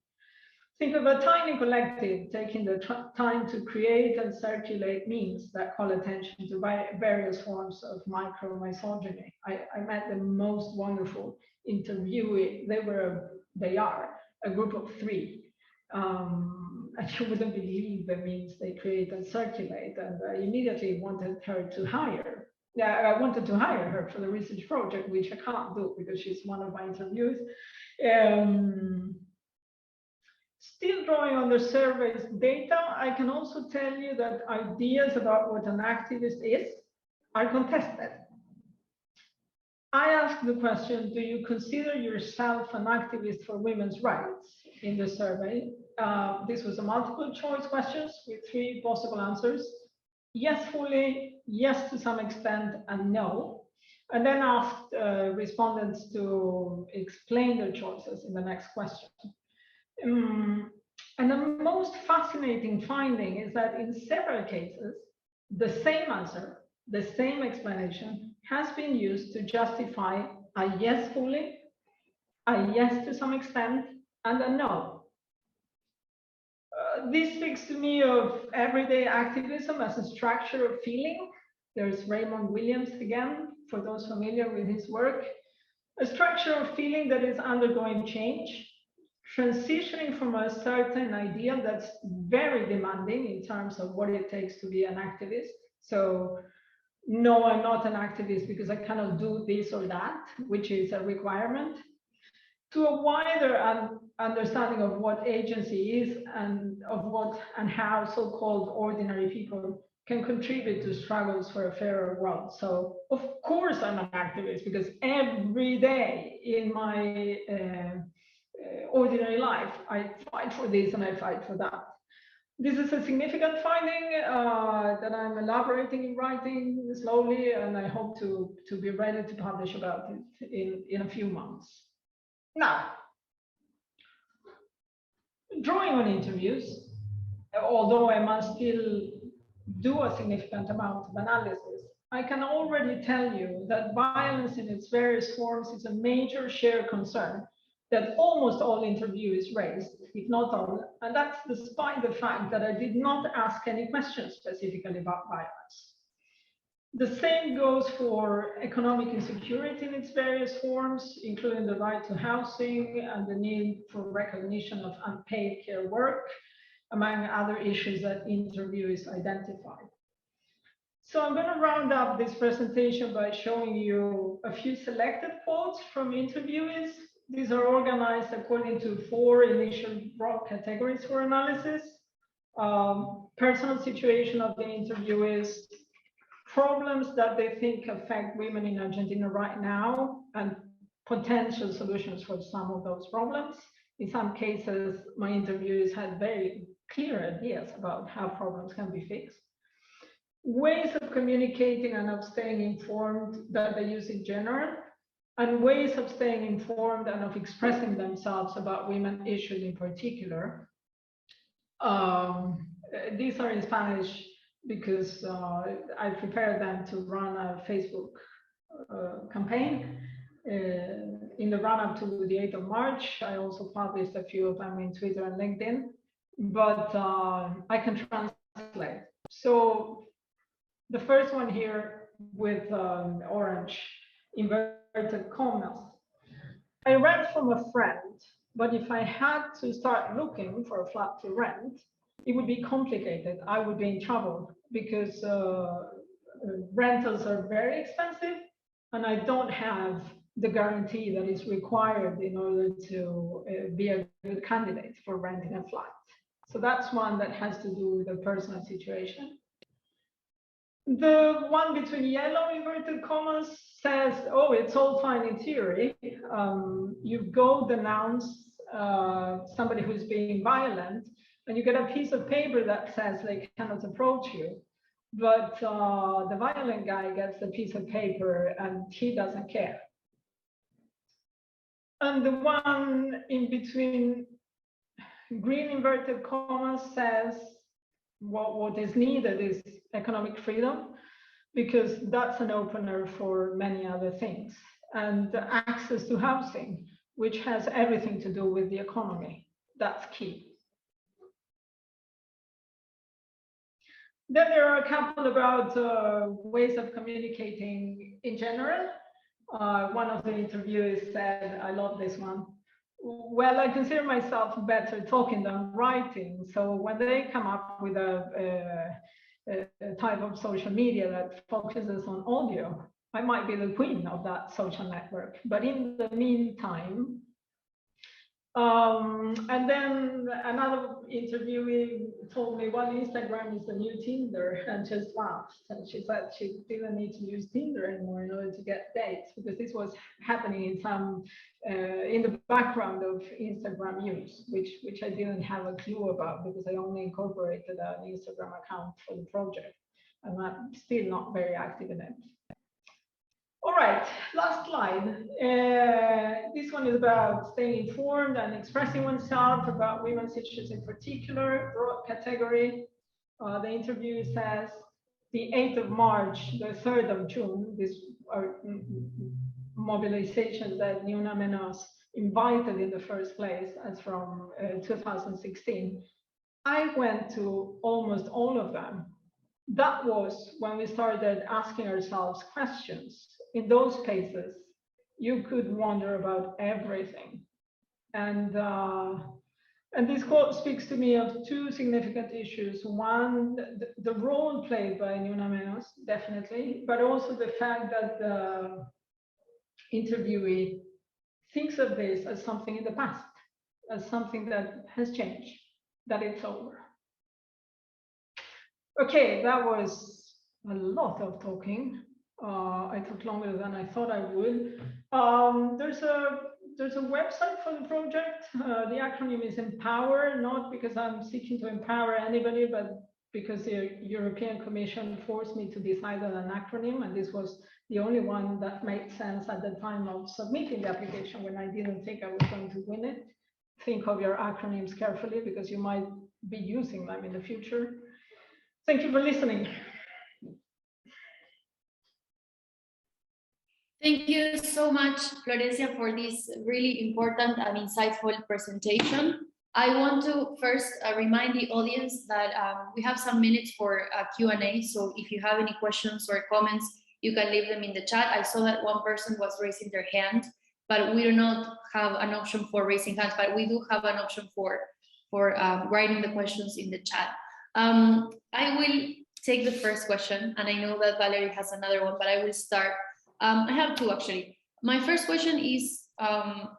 Think of a tiny collective taking the time to create and circulate memes that call attention to various forms of micro-misogyny. I met the most wonderful interviewee. They are a group of 3. And you wouldn't believe the memes they create and circulate. And I immediately wanted her to hire. I wanted to hire her for the research project, which I can't do because she's one of my interviews. Still drawing on the survey's data, I can also tell you that ideas about what an activist is are contested. I asked the question, do you consider yourself an activist for women's rights in the survey? This was a multiple choice questions with 3 possible answers. Yes, fully, yes to some extent, and no. And then asked respondents to explain their choices in the next question. And the most fascinating finding is that in several cases, the same answer, the same explanation has been used to justify a yes fully, a yes to some extent, and a no. This speaks to me of everyday activism as a structure of feeling. There's Raymond Williams again, for those familiar with his work. A structure of feeling that is undergoing change, transitioning from a certain ideal that's very demanding in terms of what it takes to be an activist. So, no, I'm not an activist because I cannot do this or that, which is a requirement, to a wider understanding of what agency is and of what and how so-called ordinary people can contribute to struggles for a fairer world. So of course I'm an activist because every day in my ordinary life I fight for this and I fight for that. This is a significant finding that I'm elaborating in writing slowly, and I hope to be ready to publish about it in a few months. Now, drawing on interviews, although I must still do a significant amount of analysis, I can already tell you that violence in its various forms is a major shared concern that almost all interviewees raised, if not all, and that's despite the fact that I did not ask any questions specifically about violence. The same goes for economic insecurity in its various forms, including the right to housing and the need for recognition of unpaid care work, among other issues that interviewees identified. So I'm going to round up this presentation by showing you a few selected quotes from interviewees. These are organized according to 4 initial broad categories for analysis: personal situation of the interviewees, problems that they think affect women in Argentina right now, and potential solutions for some of those problems. In some cases, my interviewees had very clear ideas about how problems can be fixed. Ways of communicating and of staying informed that they use in general, and ways of staying informed and of expressing themselves about women issues in particular. These are in Spanish because I prepared them to run a Facebook campaign in the run-up to the 8th of March. I also published a few of them in Twitter and LinkedIn, but I can translate. So the first one here with orange inverted commas. I rent from a friend, but if I had to start looking for a flat to rent, it would be complicated. I would be in trouble because rentals are very expensive and I don't have the guarantee that is required in order to be a good candidate for renting a flat. So that's one that has to do with the personal situation. The one between yellow inverted commas says, oh, it's all fine in theory. You go denounce somebody who's being violent, and you get a piece of paper that says they cannot approach you. But the violent guy gets the piece of paper and he doesn't care. And the one in between green inverted commas says, what is needed is economic freedom, because that's an opener for many other things. And access to housing, which has everything to do with the economy. That's key. Then there are a couple about ways of communicating in general. One of the interviewees said, I love this one. Well, I consider myself better talking than writing. So when they come up with a type of social media that focuses on audio, I might be the queen of that social network. But in the meantime, And then another interviewee told me, well, Instagram is the new Tinder, and just laughed. And she said she didn't need to use Tinder anymore in order to get dates, because this was happening in some in the background of Instagram use, which I didn't have a clue about, because I only incorporated an Instagram account for the project, and I'm still not very active in it. All right, last slide. This one is about staying informed and expressing oneself, about women's issues in particular, broad category. The interview says the 8th of March, the 3rd of June, these are mobilizations that Ni Una Menos invited in the first place, as from 2016. I went to almost all of them. That was when we started asking ourselves questions. In those cases, you could wonder about everything. And this quote speaks to me of two significant issues. One, the role played by Ni Una Menos, definitely, but also the fact that the interviewee thinks of this as something in the past, as something that has changed, that it's over. Okay, that was a lot of talking. I took longer than I thought I would. There's a website for the project. The acronym is EMPOWER, not because I'm seeking to empower anybody, but because the European Commission forced me to decide on an acronym, and this was the only one that made sense at the time of submitting the application, when I didn't think I was going to win it. Think of your acronyms carefully, because you might be using them in the future. Thank you for listening. Thank you so much, Florencia, for this really important and insightful presentation. I want to first remind the audience that we have some minutes for Q&A. So if you have any questions or comments, you can leave them in the chat. I saw that one person was raising their hand, but we do not have an option for raising hands, but we do have an option for writing the questions in the chat. I will take the first question, and I know that Valerie has another one, but I will start. I have two, actually. My first question is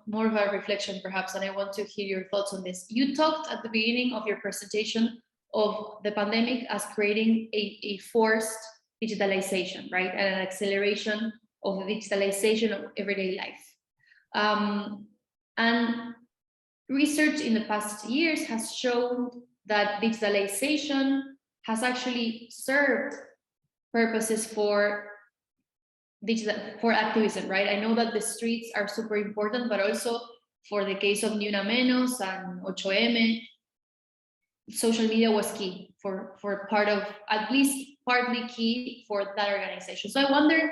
more of a reflection, perhaps, and I want to hear your thoughts on this. You talked at the beginning of your presentation of the pandemic as creating a forced digitalization, right? And an acceleration of the digitalization of everyday life. And research in the past years has shown that digitalization has actually served purposes for activism, right? I know that the streets are super important, but also for the case of Ni Una Menos and 8M, social media was key for part of, at least partly key for that organization. So I wonder,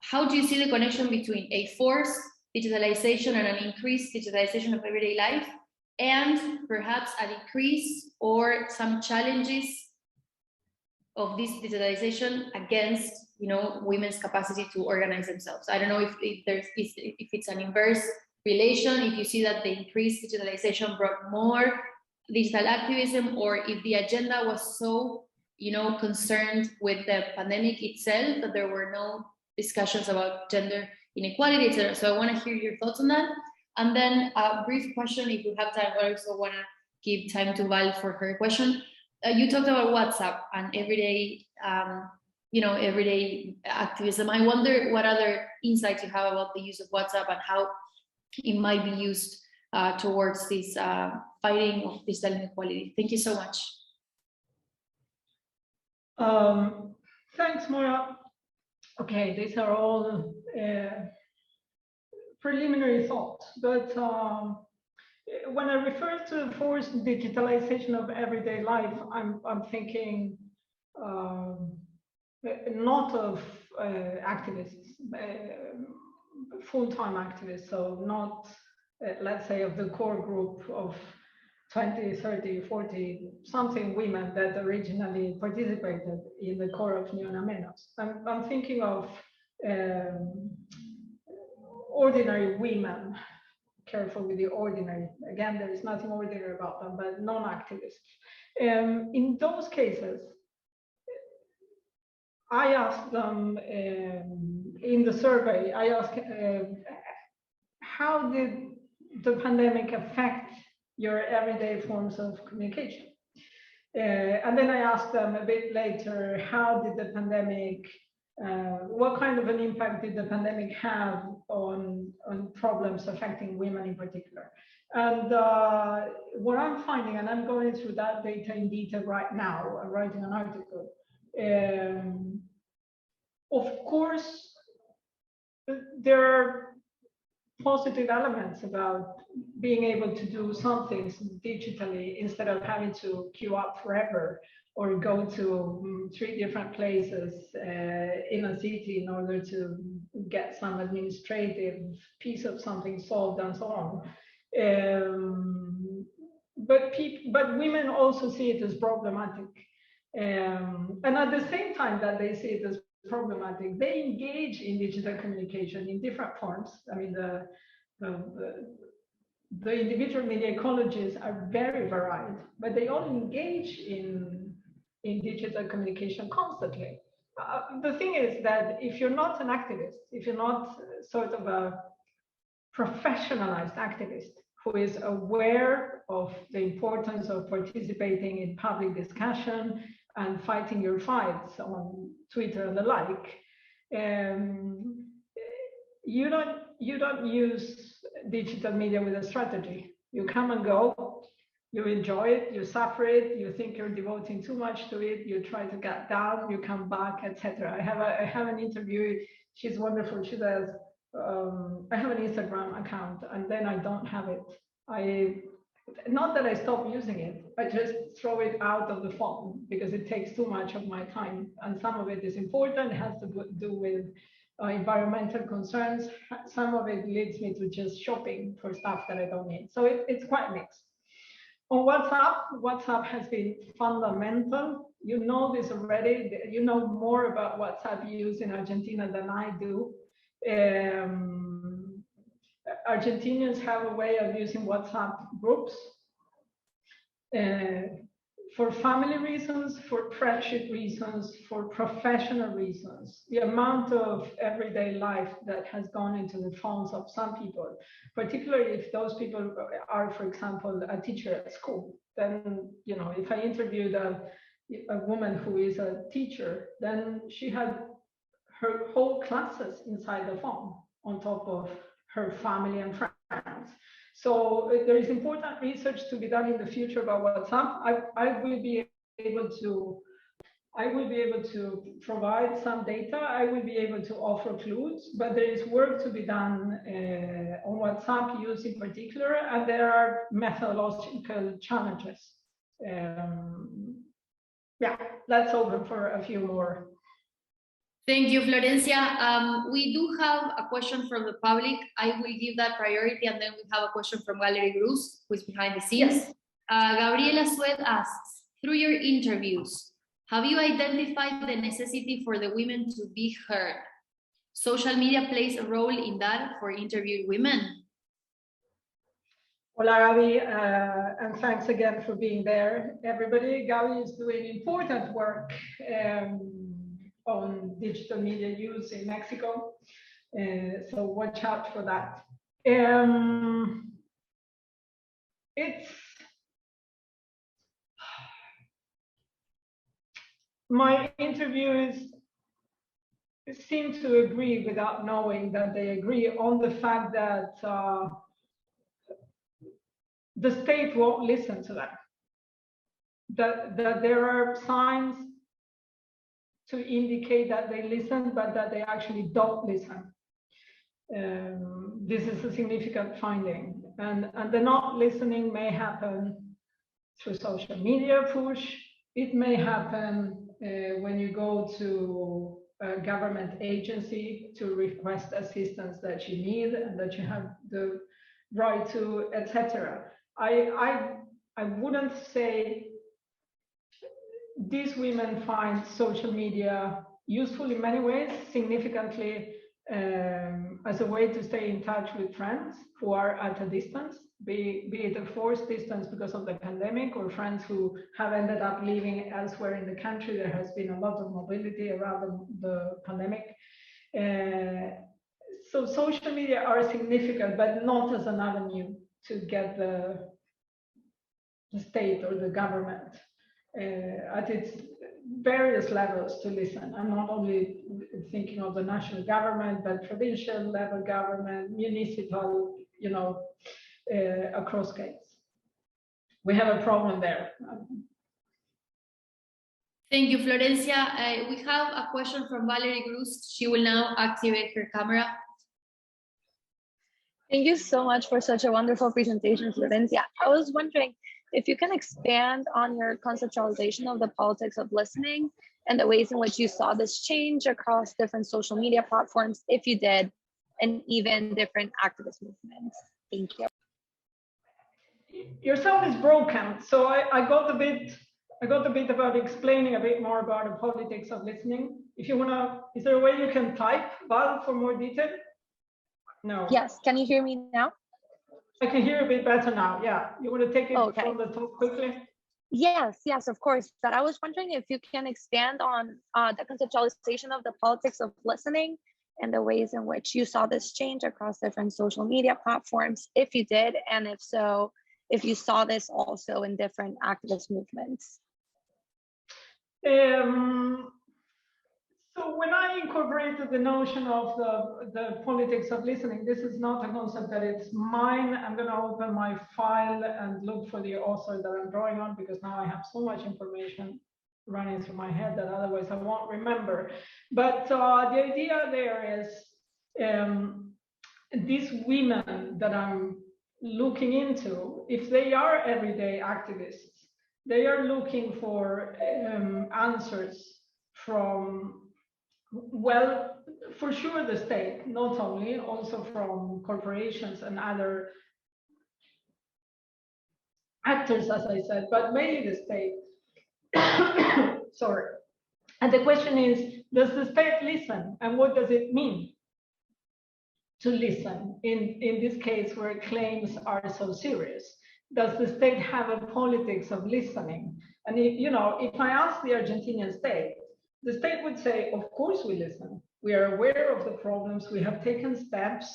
how do you see the connection between a forced digitalization and an increased digitalization of everyday life, and perhaps a decrease or some challenges of this digitalization against, you know, women's capacity to organize themselves? I don't know if it's an inverse relation, if you see that the increased digitalization brought more digital activism, or if the agenda was so, you know, concerned with the pandemic itself that there were no discussions about gender inequality, etc. So I want to hear your thoughts on that. And then a brief question, if you have time. I also want to give time to Val for her question. You talked about WhatsApp and everyday, you know, everyday activism. I wonder what other insights you have about the use of WhatsApp and how it might be used towards this fighting of digital inequality. Thank you so much. Thanks, Mora. Okay, these are all preliminary thoughts, but when I refer to forced digitalization of everyday life, I'm thinking not of activists, full-time activists, so not, let's say, of the core group of 20, 30, 40 something women that originally participated in the core of Ni Una Menos. I'm thinking of ordinary women. Careful with the ordinary. Again, there is nothing ordinary about them, but non-activists. In those cases, I asked them in the survey, I asked how did the pandemic affect your everyday forms of communication? And then I asked them a bit later, how did the pandemic, what kind of an impact did the pandemic have on problems affecting women in particular? And what I'm finding, and I'm going through that data in detail right now, I'm writing an article. Of course, there are positive elements about being able to do some things digitally instead of having to queue up forever or go to 3 different places in a city in order to get some administrative piece of something solved and so on. But women also see it as problematic. And at the same time that they see it as problematic, they engage in digital communication in different forms. I mean, the individual media ecologies are very varied, but they all engage in digital communication constantly. The thing is that if you're not an activist, if you're not sort of a professionalized activist who is aware of the importance of participating in public discussion and fighting your fights on Twitter and the like, you don't use digital media with a strategy. You come and go, you enjoy it, you suffer it, you think you're devoting too much to it, you try to get down, you come back, etc. I have an interview. She's wonderful. She says, I have an Instagram account and then I don't have it. Not that I stop using it, I just throw it out of the phone because it takes too much of my time. And some of it is important, it has to do with environmental concerns. Some of it leads me to just shopping for stuff that I don't need. So it's quite mixed. On WhatsApp has been fundamental. You know this already. You know more about WhatsApp use in Argentina than I do. Argentinians have a way of using WhatsApp groups for family reasons, for friendship reasons, for professional reasons. The amount of everyday life that has gone into the phones of some people, particularly if those people are, for example, a teacher at school, then, you know, if I interviewed a woman who is a teacher, then she had her whole classes inside the phone on top of her family and friends. So there is important research to be done in the future about WhatsApp. I will be able to provide some data. I will be able to offer clues, but there is work to be done on WhatsApp use in particular, and there are methodological challenges. Yeah, let's open for a few more. Thank you, Florencia. We do have a question from the public. I will give that priority, and then we have a question from Valerie Cruz, who is behind the scenes. Yes. Gabriela Sued asks, through your interviews, have you identified the necessity for the women to be heard? Social media plays a role in that for interviewed women. Hola, Gabi, and thanks again for being there, everybody. Gabi is doing important work on digital media use in Mexico, so watch out for that. My interviewers seem to agree without knowing that they agree on the fact that the state won't listen to them, that there are signs to indicate that they listen, but that they actually don't listen. This is a significant finding, and the not listening may happen through social media push. It may happen when you go to a government agency to request assistance that you need and that you have the right to, etc. I wouldn't say these women find social media useful in many ways, significantly as a way to stay in touch with friends who are at a distance, be it a forced distance because of the pandemic, or friends who have ended up living elsewhere in the country. There has been a lot of mobility around the pandemic. So social media are significant, but not as an avenue to get the state or the government at its various levels to listen. I'm not only thinking of the national government, but provincial level government, municipal, across states. We have a problem there. Thank you, Florencia. We have a question from Valerie Grust. She will now activate her camera. Thank you so much for such a wonderful presentation, Florencia. I was wondering if you can expand on your conceptualization of the politics of listening and the ways in which you saw this change across different social media platforms, if you did, and even different activist movements. Thank you. Your sound is broken, so I got a bit about explaining a bit more about the politics of listening. If you wanna, is there a way you can type, Val, for more detail? No. Yes, can you hear me now? I can hear a bit better now, yeah. You want to take it from the top quickly? Yes, of course. But I was wondering if you can expand on the conceptualization of the politics of listening and the ways in which you saw this change across different social media platforms, if you did, and if so, if you saw this also in different activist movements. So when I incorporated the notion of the politics of listening, this is not a concept that it's mine. I'm going to open my file and look for the author that I'm drawing on, because now I have so much information running through my head that otherwise I won't remember. But the idea there is these women that I'm looking into, if they are everyday activists, they are looking for answers from, well, for sure the state, not only, also from corporations and other actors, as I said, but mainly the state. Sorry. And the question is, does the state listen? And what does it mean to listen in this case where claims are so serious? Does the state have a politics of listening? And if I ask the Argentinian state, the state would say, of course we listen. We are aware of the problems. We have taken steps.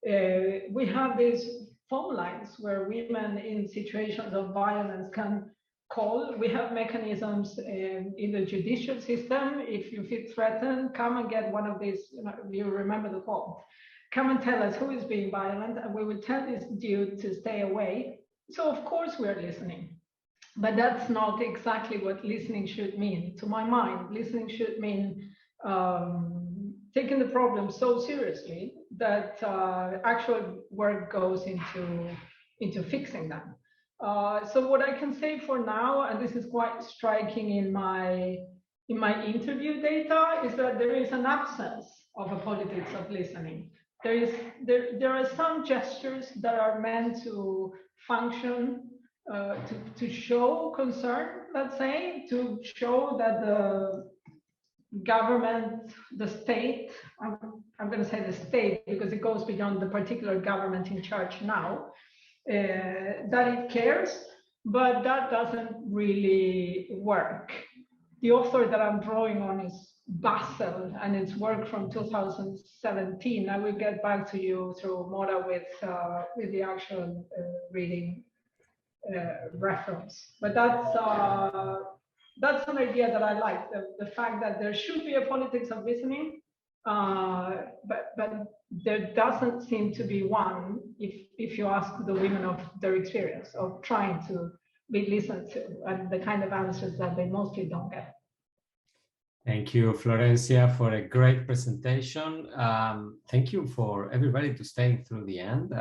We have these phone lines where women in situations of violence can call. We have mechanisms in the judicial system. If you feel threatened, come and get one of these, you remember the phone. Come and tell us who is being violent, and we will tell this dude to stay away. So of course we are listening. But that's not exactly what listening should mean. To my mind, listening should mean taking the problem so seriously that actual work goes into fixing them. So what I can say for now, and this is quite striking in my interview data, is that there is an absence of a politics of listening. There are some gestures that are meant to function, to show concern, let's say, to show that the government, the state, I'm going to say the state because it goes beyond the particular government in charge now, that it cares, but that doesn't really work. The author that I'm drawing on is Basel, and it's work from 2017. I will get back to you through Mora with the actual reading reference. But that's an idea that I like, the fact that there should be a politics of listening, but there doesn't seem to be one if you ask the women of their experience of trying to be listened to and the kind of answers that they mostly don't get. Thank you, Florencia, for a great presentation. Thank you for everybody to staying through the end.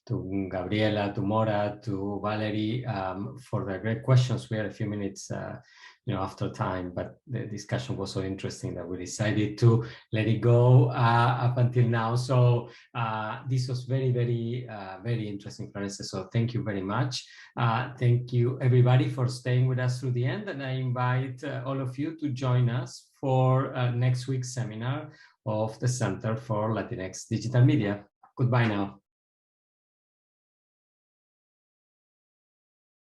To Gabriela, to Mora, to Valerie, for the great questions. We had a few minutes, after time, but the discussion was so interesting that we decided to let it go up until now. So this was very, very, very interesting, Florencia. So thank you very much. Thank you, everybody, for staying with us through the end. And I invite all of you to join us for next week's seminar of the Center for Latinx Digital Media. Goodbye now.